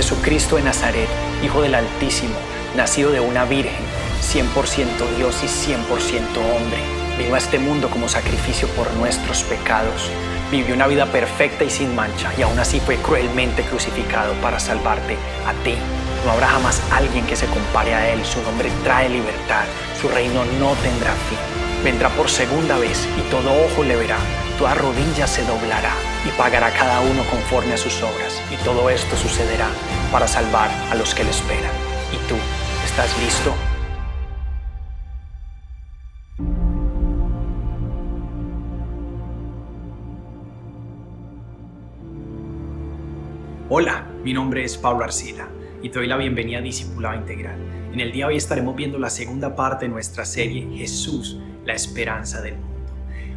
Jesucristo de Nazaret, Hijo del Altísimo, nacido de una virgen, 100% Dios y 100% hombre, vino a este mundo como sacrificio por nuestros pecados. Vivió una vida perfecta y sin mancha, y aún así fue cruelmente crucificado para salvarte a ti. No habrá jamás alguien que se compare a Él. Su nombre trae libertad. Su reino no tendrá fin. Vendrá por segunda vez y todo ojo le verá. Toda rodilla se doblará y pagará cada uno conforme a sus obras. Y todo esto sucederá para salvar a los que le esperan. ¿Y tú, estás listo? Hola, mi nombre es Pablo Arcila y te doy la bienvenida a Discipulado Integral. En el día de hoy estaremos viendo la segunda parte de nuestra serie Jesús, la esperanza del mundo.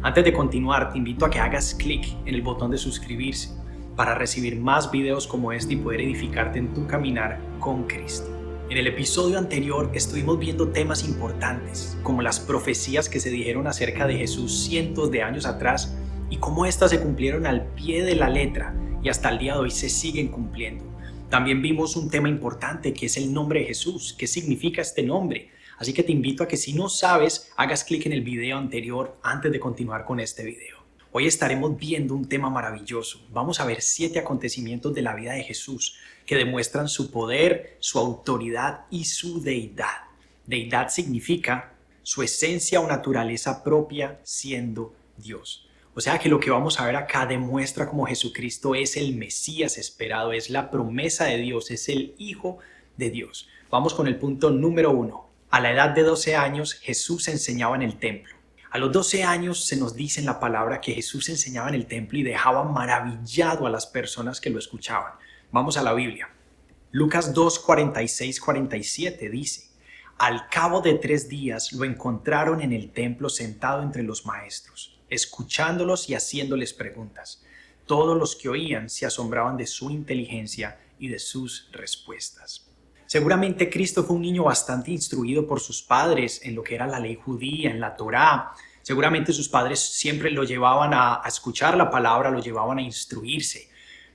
Antes de continuar, te invito a que hagas clic en el botón de suscribirse para recibir más videos como este y poder edificarte en tu caminar con Cristo. En el episodio anterior estuvimos viendo temas importantes como las profecías que se dijeron acerca de Jesús cientos de años atrás y cómo éstas se cumplieron al pie de la letra y hasta el día de hoy se siguen cumpliendo. También vimos un tema importante que es el nombre de Jesús. ¿Qué significa este nombre? Así que te invito a que si no sabes, hagas clic en el video anterior antes de continuar con este video. Hoy estaremos viendo un tema maravilloso. Vamos a ver 7 acontecimientos de la vida de Jesús que demuestran su poder, su autoridad y su deidad. Deidad significa su esencia o naturaleza propia siendo Dios. O sea que lo que vamos a ver acá demuestra cómo Jesucristo es el Mesías esperado, es la promesa de Dios, es el Hijo de Dios. Vamos con el punto número 1. A la edad de 12 años, Jesús enseñaba en el templo. A los 12 años se nos dice en la palabra que Jesús enseñaba en el templo y dejaba maravillado a las personas que lo escuchaban. Vamos a la Biblia. Lucas 2, 46-47 dice: Al cabo de 3 días lo encontraron en el templo sentado entre los maestros, escuchándolos y haciéndoles preguntas. Todos los que oían se asombraban de su inteligencia y de sus respuestas. Seguramente Cristo fue un niño bastante instruido por sus padres en lo que era la ley judía, en la Torá. Seguramente sus padres siempre lo llevaban a escuchar la palabra, lo llevaban a instruirse.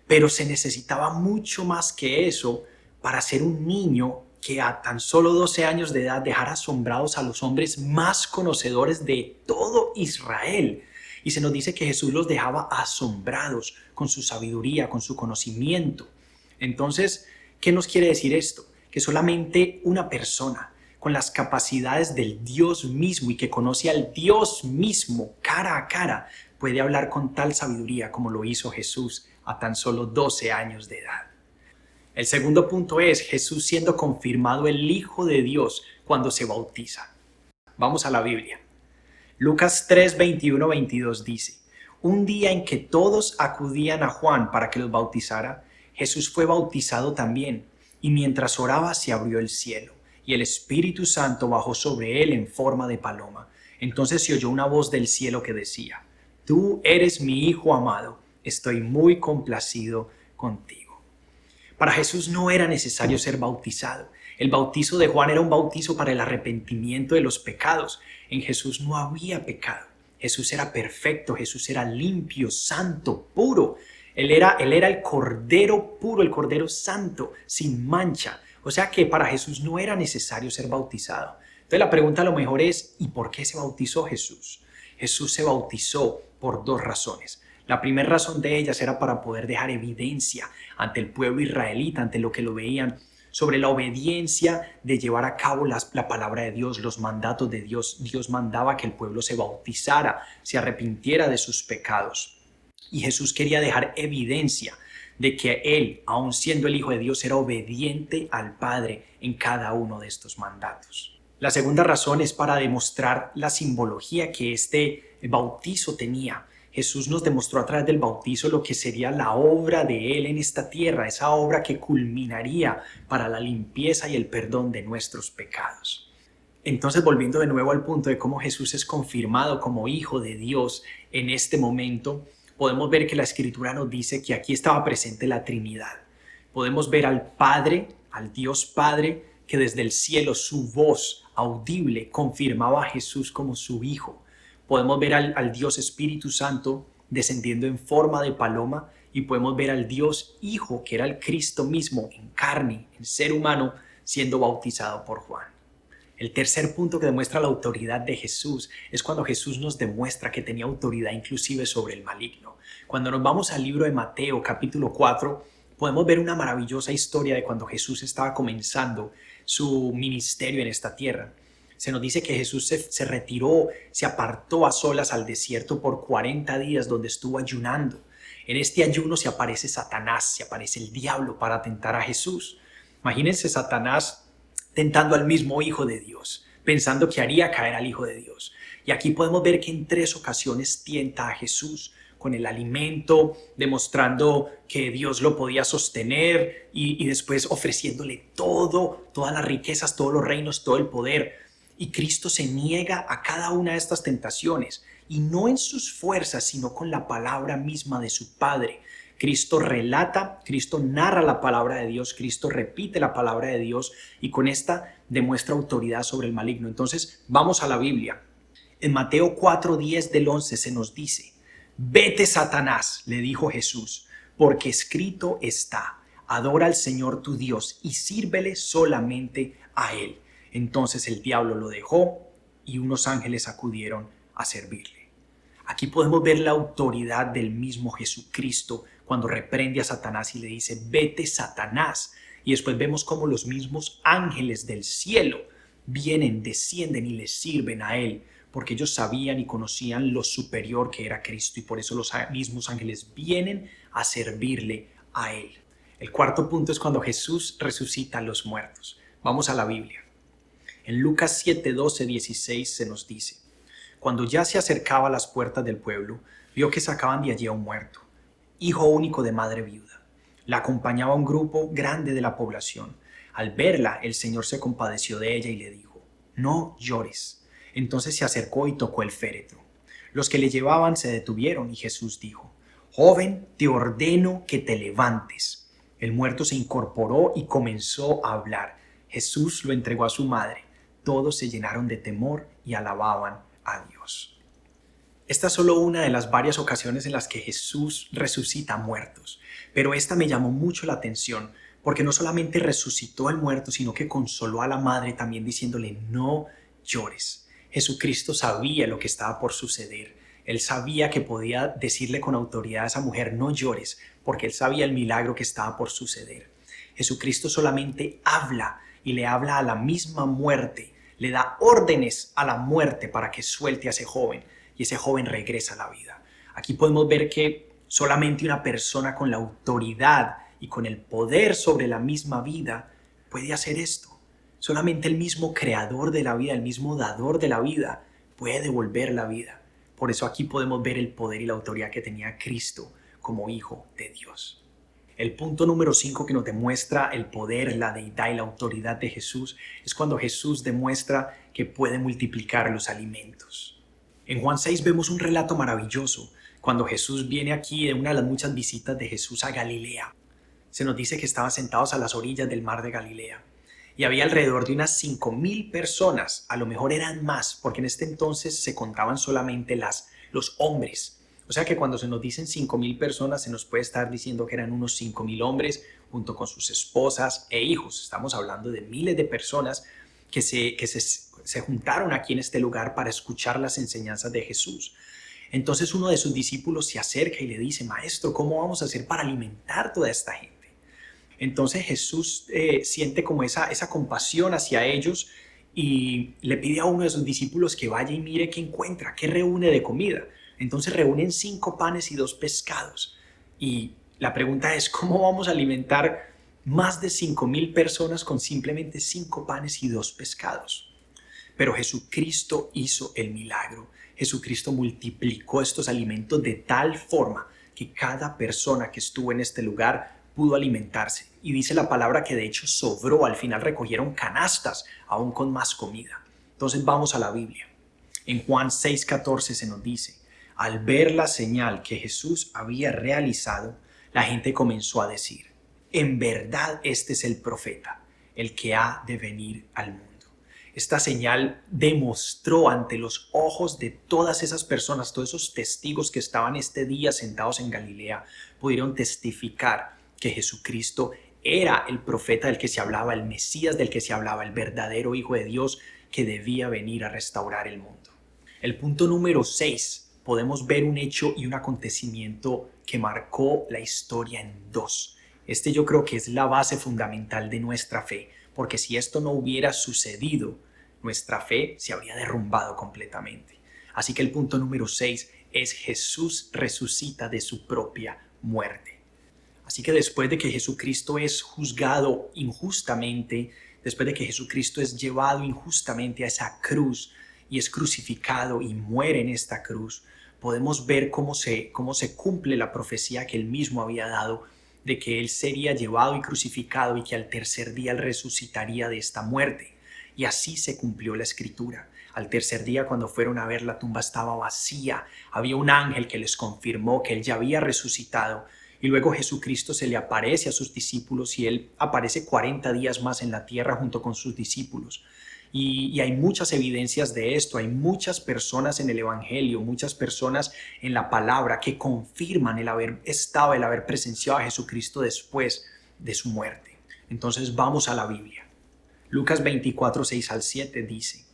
Pero se necesitaba mucho más que eso para ser un niño que a tan solo 12 años de edad dejara asombrados a los hombres más conocedores de todo Israel. Y se nos dice que Jesús los dejaba asombrados con su sabiduría, con su conocimiento. Entonces, ¿qué nos quiere decir esto? Que solamente una persona con las capacidades del Dios mismo y que conoce al Dios mismo cara a cara puede hablar con tal sabiduría como lo hizo Jesús a tan solo 12 años de edad. El segundo punto es Jesús siendo confirmado el Hijo de Dios cuando se bautiza. Vamos a la Biblia. Lucas 3, 21-22 dice: Un día en que todos acudían a Juan para que los bautizara, Jesús fue bautizado también, y mientras oraba se abrió el cielo, y el Espíritu Santo bajó sobre él en forma de paloma. Entonces se oyó una voz del cielo que decía: Tú eres mi Hijo amado, estoy muy complacido contigo. Para Jesús no era necesario ser bautizado. El bautizo de Juan era un bautizo para el arrepentimiento de los pecados. En Jesús no había pecado. Jesús era perfecto, Jesús era limpio, santo, puro. Él era el Cordero puro, el Cordero santo, sin mancha. O sea que para Jesús no era necesario ser bautizado. Entonces la pregunta a lo mejor es, ¿y por qué se bautizó Jesús? Jesús se bautizó por 2 razones. La primera razón de ellas era para poder dejar evidencia ante el pueblo israelita, ante lo que lo veían, sobre la obediencia de llevar a cabo la palabra de Dios, los mandatos de Dios. Dios mandaba que el pueblo se bautizara, se arrepintiera de sus pecados. Y Jesús quería dejar evidencia de que Él, aun siendo el Hijo de Dios, era obediente al Padre en cada uno de estos mandatos. La segunda razón es para demostrar la simbología que este bautizo tenía. Jesús nos demostró a través del bautizo lo que sería la obra de Él en esta tierra, esa obra que culminaría para la limpieza y el perdón de nuestros pecados. Entonces, volviendo de nuevo al punto de cómo Jesús es confirmado como Hijo de Dios en este momento, podemos ver que la Escritura nos dice que aquí estaba presente la Trinidad. Podemos ver al Padre, al Dios Padre, que desde el cielo su voz audible confirmaba a Jesús como su Hijo. Podemos ver al Dios Espíritu Santo descendiendo en forma de paloma y podemos ver al Dios Hijo, que era el Cristo mismo en carne, en ser humano, siendo bautizado por Juan. El tercer punto que demuestra la autoridad de Jesús es cuando Jesús nos demuestra que tenía autoridad inclusive sobre el maligno. Cuando nos vamos al libro de Mateo capítulo 4, podemos ver una maravillosa historia de cuando Jesús estaba comenzando su ministerio en esta tierra. Se nos dice que Jesús se retiró, se apartó a solas al desierto por 40 días donde estuvo ayunando. En este ayuno se aparece Satanás, se aparece el diablo para tentar a Jesús. Imagínense Satanás tentando al mismo Hijo de Dios, pensando que haría caer al Hijo de Dios. Y aquí podemos ver que en 3 ocasiones tienta a Jesús con el alimento, demostrando que Dios lo podía sostener y después ofreciéndole todas las riquezas, todos los reinos, todo el poder. Y Cristo se niega a cada una de estas tentaciones, y no en sus fuerzas, sino con la palabra misma de su Padre. Cristo relata, Cristo narra la palabra de Dios, Cristo repite la palabra de Dios y con esta demuestra autoridad sobre el maligno. Entonces, vamos a la Biblia. En Mateo 4:10 del 11 se nos dice: «Vete, Satanás», le dijo Jesús, «porque escrito está, adora al Señor tu Dios y sírvele solamente a Él». Entonces el diablo lo dejó y unos ángeles acudieron a servirle. Aquí podemos ver la autoridad del mismo Jesucristo cuando reprende a Satanás y le dice: «Vete, Satanás». Y después vemos cómo los mismos ángeles del cielo vienen, descienden y le sirven a Él, porque ellos sabían y conocían lo superior que era Cristo, y por eso los mismos ángeles vienen a servirle a Él. El cuarto punto es cuando Jesús resucita a los muertos. Vamos a la Biblia. En Lucas 7, 12, 16 se nos dice: «Cuando ya se acercaba a las puertas del pueblo, vio que sacaban de allí a un muerto, hijo único de madre viuda. La acompañaba un grupo grande de la población. Al verla, el Señor se compadeció de ella y le dijo: «No llores». Entonces se acercó y tocó el féretro. Los que le llevaban se detuvieron y Jesús dijo: «Joven, te ordeno que te levantes». El muerto se incorporó y comenzó a hablar. Jesús lo entregó a su madre. Todos se llenaron de temor y alababan a Dios. Esta es solo una de las varias ocasiones en las que Jesús resucita muertos, pero esta me llamó mucho la atención porque no solamente resucitó al muerto, sino que consoló a la madre también diciéndole: «No llores». Jesucristo sabía lo que estaba por suceder. Él sabía que podía decirle con autoridad a esa mujer: «No llores», porque él sabía el milagro que estaba por suceder. Jesucristo solamente habla, y le habla a la misma muerte. Le da órdenes a la muerte para que suelte a ese joven, y ese joven regresa a la vida. Aquí podemos ver que solamente una persona con la autoridad y con el poder sobre la misma vida puede hacer esto. Solamente el mismo creador de la vida, el mismo dador de la vida, puede devolver la vida. Por eso aquí podemos ver el poder y la autoridad que tenía Cristo como Hijo de Dios. El punto número 5 que nos demuestra el poder, la deidad y la autoridad de Jesús es cuando Jesús demuestra que puede multiplicar los alimentos. En Juan 6 vemos un relato maravilloso cuando Jesús viene aquí de una de las muchas visitas de Jesús a Galilea. Se nos dice que estaban sentados a las orillas del mar de Galilea y había alrededor de unas 5,000 personas, a lo mejor eran más, porque en este entonces se contaban solamente los hombres. O sea que cuando se nos dicen 5,000 personas, se nos puede estar diciendo que eran unos 5,000 hombres junto con sus esposas e hijos. Estamos hablando de miles de personas que se juntaron aquí en este lugar para escuchar las enseñanzas de Jesús. Entonces uno de sus discípulos se acerca y le dice: «Maestro, ¿cómo vamos a hacer para alimentar toda esta gente?». Entonces Jesús siente como esa compasión hacia ellos y le pide a uno de sus discípulos que vaya y mire qué encuentra, qué reúne de comida. Entonces reúnen 5 panes y 2 pescados. Y la pregunta es: ¿cómo vamos a alimentar más de 5,000 personas con simplemente 5 panes y 2 pescados? Pero Jesucristo hizo el milagro. Jesucristo multiplicó estos alimentos de tal forma que cada persona que estuvo en este lugar pudo alimentarse. Y dice la palabra que de hecho sobró. Al final recogieron canastas aún con más comida. Entonces vamos a la Biblia. En Juan 6:14 se nos dice: «Al ver la señal que Jesús había realizado, la gente comenzó a decir: en verdad este es el profeta, el que ha de venir al mundo». Esta señal demostró ante los ojos de todas esas personas, todos esos testigos que estaban este día sentados en Galilea, pudieron testificar que Jesucristo era el profeta del que se hablaba, el Mesías del que se hablaba, el verdadero Hijo de Dios que debía venir a restaurar el mundo. El punto número 6, podemos ver un hecho y un acontecimiento que marcó la historia en dos. Este yo creo que es la base fundamental de nuestra fe, porque si esto no hubiera sucedido, nuestra fe se habría derrumbado completamente. Así que el punto número 6 es: Jesús resucita de su propia muerte. Así que después de que Jesucristo es juzgado injustamente, después de que Jesucristo es llevado injustamente a esa cruz y es crucificado y muere en esta cruz, podemos ver cómo se cumple la profecía que él mismo había dado de que él sería llevado y crucificado y que al tercer día él resucitaría de esta muerte. Y así se cumplió la escritura. Al tercer día, cuando fueron a ver, la tumba estaba vacía. Había un ángel que les confirmó que él ya había resucitado. Y luego Jesucristo se le aparece a sus discípulos y él aparece 40 días más en la tierra junto con sus discípulos. Y hay muchas evidencias de esto. Hay muchas personas en el Evangelio, muchas personas en la palabra que confirman el haber presenciado a Jesucristo después de su muerte. Entonces vamos a la Biblia. Lucas 24, 6 al 7 dice: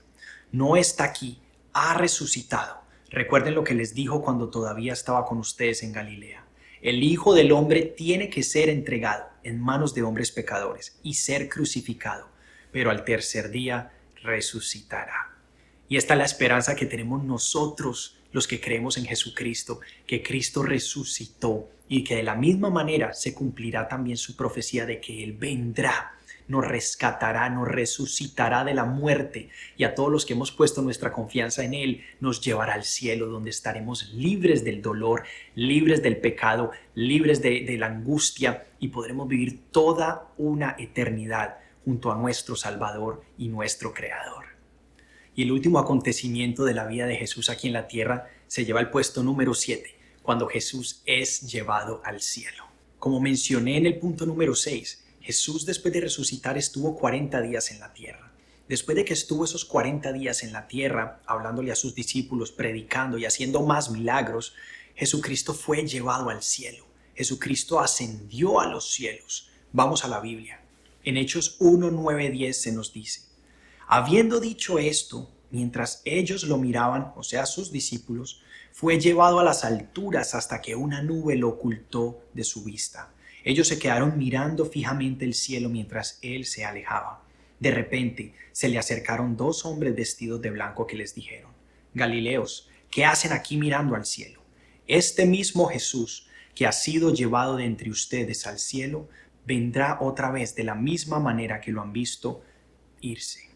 no está aquí, ha resucitado. Recuerden lo que les dijo cuando todavía estaba con ustedes en Galilea. El Hijo del Hombre tiene que ser entregado en manos de hombres pecadores y ser crucificado, pero al tercer día resucitará. Y esta es la esperanza que tenemos nosotros, los que creemos en Jesucristo, que Cristo resucitó y que de la misma manera se cumplirá también su profecía de que Él vendrá, nos rescatará, nos resucitará de la muerte, y a todos los que hemos puesto nuestra confianza en Él nos llevará al cielo, donde estaremos libres del dolor, libres del pecado, libres de la angustia, y podremos vivir toda una eternidad junto a nuestro Salvador y nuestro Creador. Y el último acontecimiento de la vida de Jesús aquí en la tierra se lleva al puesto número 7, cuando Jesús es llevado al cielo. Como mencioné en el punto número 6, Jesús, después de resucitar, estuvo 40 días en la tierra. Después de que estuvo esos 40 días en la tierra, hablándole a sus discípulos, predicando y haciendo más milagros, Jesucristo fue llevado al cielo. Jesucristo ascendió a los cielos. Vamos a la Biblia. En Hechos 1, 9, 10 se nos dice: habiendo dicho esto, mientras ellos lo miraban, o sea, sus discípulos, fue llevado a las alturas hasta que una nube lo ocultó de su vista. Ellos se quedaron mirando fijamente el cielo mientras él se alejaba. De repente se le acercaron dos hombres vestidos de blanco que les dijeron: Galileos, ¿qué hacen aquí mirando al cielo? Este mismo Jesús que ha sido llevado de entre ustedes al cielo, vendrá otra vez de la misma manera que lo han visto irse.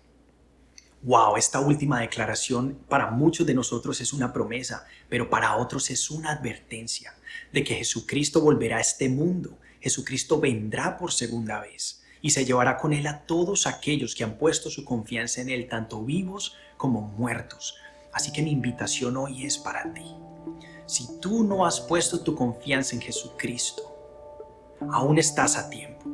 Wow, esta última declaración para muchos de nosotros es una promesa, pero para otros es una advertencia de que Jesucristo volverá a este mundo. Jesucristo vendrá por segunda vez y se llevará con él a todos aquellos que han puesto su confianza en él, tanto vivos como muertos. Así que mi invitación hoy es para ti. Si tú no has puesto tu confianza en Jesucristo, aún estás a tiempo.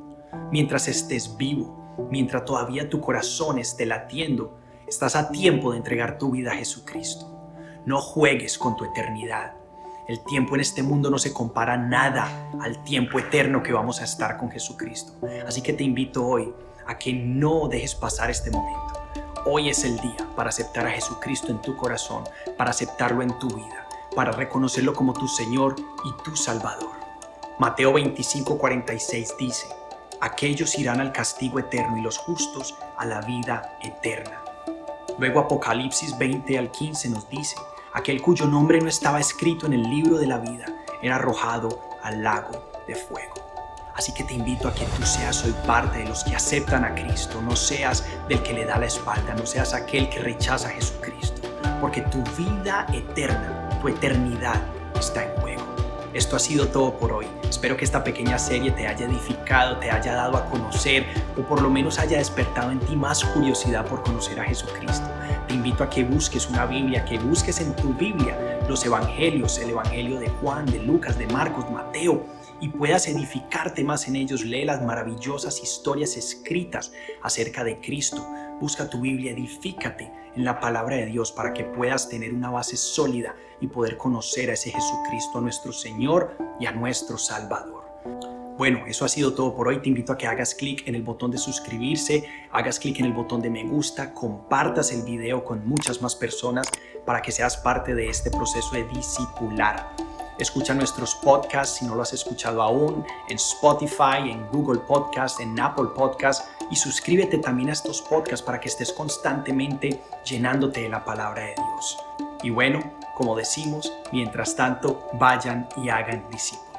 Mientras estés vivo, mientras todavía tu corazón esté latiendo, estás a tiempo de entregar tu vida a Jesucristo. No juegues con tu eternidad. El tiempo en este mundo no se compara nada al tiempo eterno que vamos a estar con Jesucristo. Así que te invito hoy a que no dejes pasar este momento. Hoy es el día para aceptar a Jesucristo en tu corazón, para aceptarlo en tu vida, para reconocerlo como tu Señor y tu Salvador. Mateo 25:46 dice: aquellos irán al castigo eterno y los justos a la vida eterna. Luego Apocalipsis 20 al 15 nos dice: aquel cuyo nombre no estaba escrito en el libro de la vida era arrojado al lago de fuego. Así que te invito a que tú seas hoy parte de los que aceptan a Cristo, no seas del que le da la espalda, no seas aquel que rechaza a Jesucristo, porque tu vida eterna, tu eternidad está en juego. Esto ha sido todo por hoy. Espero que esta pequeña serie te haya edificado, te haya dado a conocer o por lo menos haya despertado en ti más curiosidad por conocer a Jesucristo. Te invito a que busques una Biblia, que busques en tu Biblia los evangelios, el evangelio de Juan, de Lucas, de Marcos, Mateo, y puedas edificarte más en ellos. Lee las maravillosas historias escritas acerca de Cristo. Busca tu Biblia, edifícate en la palabra de Dios para que puedas tener una base sólida y poder conocer a ese Jesucristo, a nuestro Señor y a nuestro Salvador. Bueno, eso ha sido todo por hoy. Te invito a que hagas clic en el botón de suscribirse, hagas clic en el botón de me gusta, compartas el video con muchas más personas para que seas parte de este proceso de discipular. Escucha nuestros podcasts si no lo has escuchado aún, en Spotify, en Google Podcast, en Apple Podcast, y suscríbete también a estos podcasts para que estés constantemente llenándote de la palabra de Dios. Y bueno, como decimos, mientras tanto, vayan y hagan discípulos.